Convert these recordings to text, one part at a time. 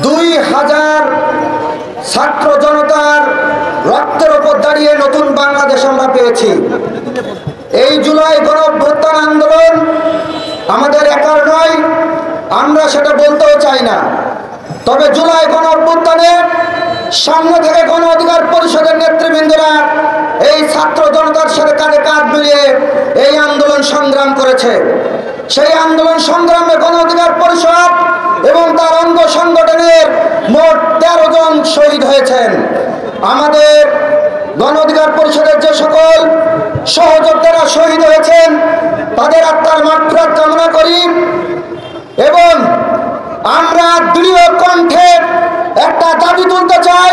2000 ছাত্র জনতার রক্তের উপর দাঁড়িয়ে নতুন বাংলাদেশ আমরা পেয়েছি। এই জুলাই গণঅভ্যুত্থান আন্দোলন আমাদের একার নয়, আমরা সেটা বলতেও চাই না। তবে জুলাই গণঅভ্যুত্থানে সামনে থেকে গণ অধিকার পরিষদের নেতৃবৃন্দরা এই ছাত্র জনতার সাথে কাঁধে কাঁধ মিলিয়ে এই আন্দোলন সংগ্রাম করেছে। সেই আন্দোলন সংগ্রামে গণ অধিকার পরিষদ এবং তার অঙ্গ সংগঠনের মোট 13 জন শহীদ হয়েছেন। আমাদের গণ অধিকার পরিষদের যে সকল সহযোদ্ধারা শহীদ হয়েছেন তাদের আত্মার মাগফিরাত কামনা করি এবং আমরা দৃঢ় কণ্ঠে একটা দাবি তুলতে চাই,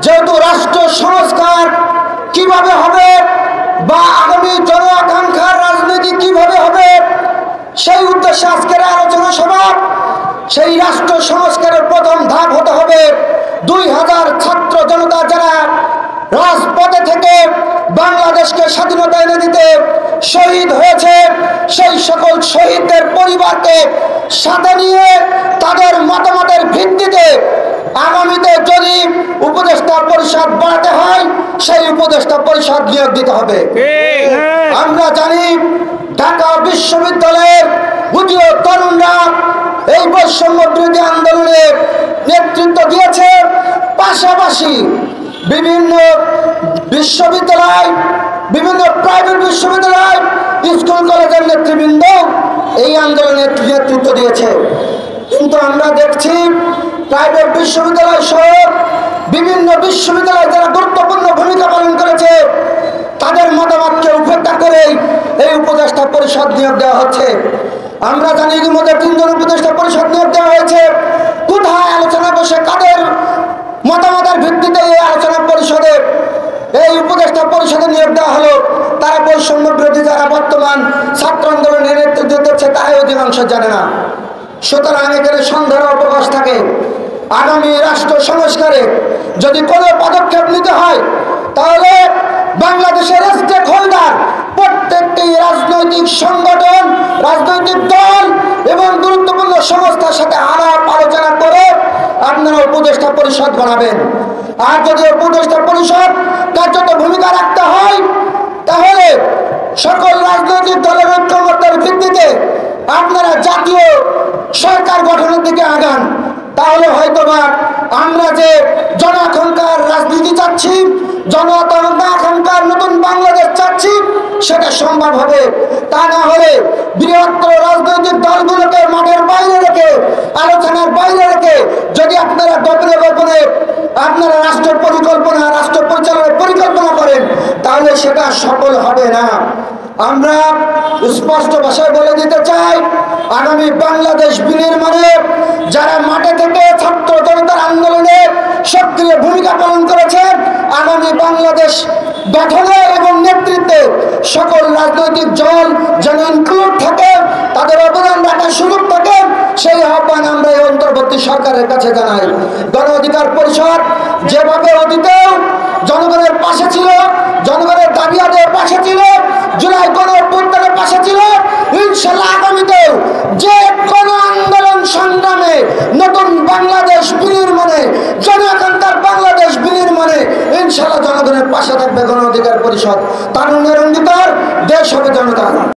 যেহেতু রাষ্ট্র সংস্কার কিভাবে হবে বা আগামী জন আকাঙ্ক্ষার রাজনীতি কিভাবে হবে সেই উদ্দেশ্যে আজকের আলোচনা সভা। সেই রাষ্ট্র সংস্কারের প্রথম ধাপ হতে হবে 2000 ছাত্র জনতা যারা রাজপথে থেকে বাংলাদেশকে স্বাধীনতা এনে দিতে শহীদ হয়েছে, সেই সকল শহীদদের পরিবারকে সাথে নিয়ে তাদের মতামতের ভিত্তিতে আগামীতে যদি উপদেষ্টা পরিষদ বাড়াতে হয় সেই উপদেষ্টা পরিষদ নিয়োগ দিতে হবে। আমরা জানি ঢাকা বিশ্ববিদ্যালয়ের উদীয় তরুণরা এই বৈষম্য বিরোধী আন্দোলনে নেতৃত্ব দিয়েছে, পাশাপাশি বিভিন্ন বিশ্ববিদ্যালয়, বিভিন্ন প্রাইভেট বিশ্ববিদ্যালয়, স্কুল কলেজের নেতৃবৃন্দ এই আন্দোলনে নেতৃত্ব দিয়েছে। কিন্তু আমরা দেখছি প্রাইভেট বিশ্ববিদ্যালয় সহ বিভিন্ন বিশ্ববিদ্যালয় যারা গুরুত্বপূর্ণ ভূমিকা পালন করেছে তাদের মতামতকে উপেক্ষা করে এই উপদেষ্টা পরিষদ নিয়োগ দেওয়া হচ্ছে। আমরা জানি ইতিমধ্যে 3 জন উপদেষ্টা পরিষদ নিয়োগ দেওয়া হয়েছে। কোথায় আলোচনা বসে কাদের মতামতের ভিত্তিতে এই আলোচনা পরিষদে এই উপদেষ্টা পরিষদে নিয়োগ দেওয়া হলো? তারা বৈষম্য বিরোধী যারা বর্তমান ছাত্র আন্দোলনের নেতৃত্ব দিচ্ছে তারাই অধিকাংশ জানে না। সুতরাং এখানে সন্দেহের অবকাশ থাকে। আগামী রাষ্ট্র সংস্কারে যদি কোনো পদক্ষেপ নিতে হয় তাহলে বাংলাদেশের স্টেক হোল্ডার প্রত্যেকটি রাজনৈতিক সংগঠন, রাজনৈতিক দল এবং গুরুত্বপূর্ণ সংস্থার সাথে আলাপ আলোচনা করে আপনারা উপদেষ্টা পরিষদ বানাবেন। আর যদি উপদেষ্টা পরিষদ কার্যত ভূমিকা রাখতে হয় তাহলে সকল রাজনৈতিক দলের ঐক্যমত্যের ভিত্তিতে আপনারা জাতীয় সরকার গঠনের দিকে আগান। তাহলে হয়তোবা আমরা যে জন আকাঙ্ক্ষার রাজনীতি চাচ্ছি, জন আকাঙ্ক্ষার নতুন বাংলাদেশ চাচ্ছি সেটা সম্ভব হবে। তা না হলে বৃহত্তর রাজনৈতিক দলগুলোকে মাঠের বাইরে রেখে, আলোচনার বাইরে রেখে যদি আপনারা গোপনে গোপনে আপনারা রাষ্ট্র পরিকল্পনা, রাষ্ট্র পরিচালনার পরিকল্পনা করেন তাহলে সেটা সফল হবে না। আমরা স্পষ্ট ভাষায় বলে দিতে চাই, আগামী বাংলাদেশ বিনির্মাণে যারা মাঠে থেকে ছাত্র জনতার আন্দোলনে সক্রিয় ভূমিকা পালন করেছে, আগামী বাংলাদেশ গঠনে এবং নেতৃত্বে সকল রাজনৈতিক দল যেন ইনক্লুড থাকে, তাদের অবদান রাখার সুযোগ থাকে, সেই আহ্বান আমরা এই অন্তর্বর্তী সরকারের কাছে জানাই। গণ অধিকার পরিষদ যেভাবে অতীতেও জনগণের পাশে ছিল, জনগণের দাবি আদায়ের পাশে ছিল, জুলাই গণঅভ্যুত্থানের পাশে ছিল, ইনশাআল্লাহ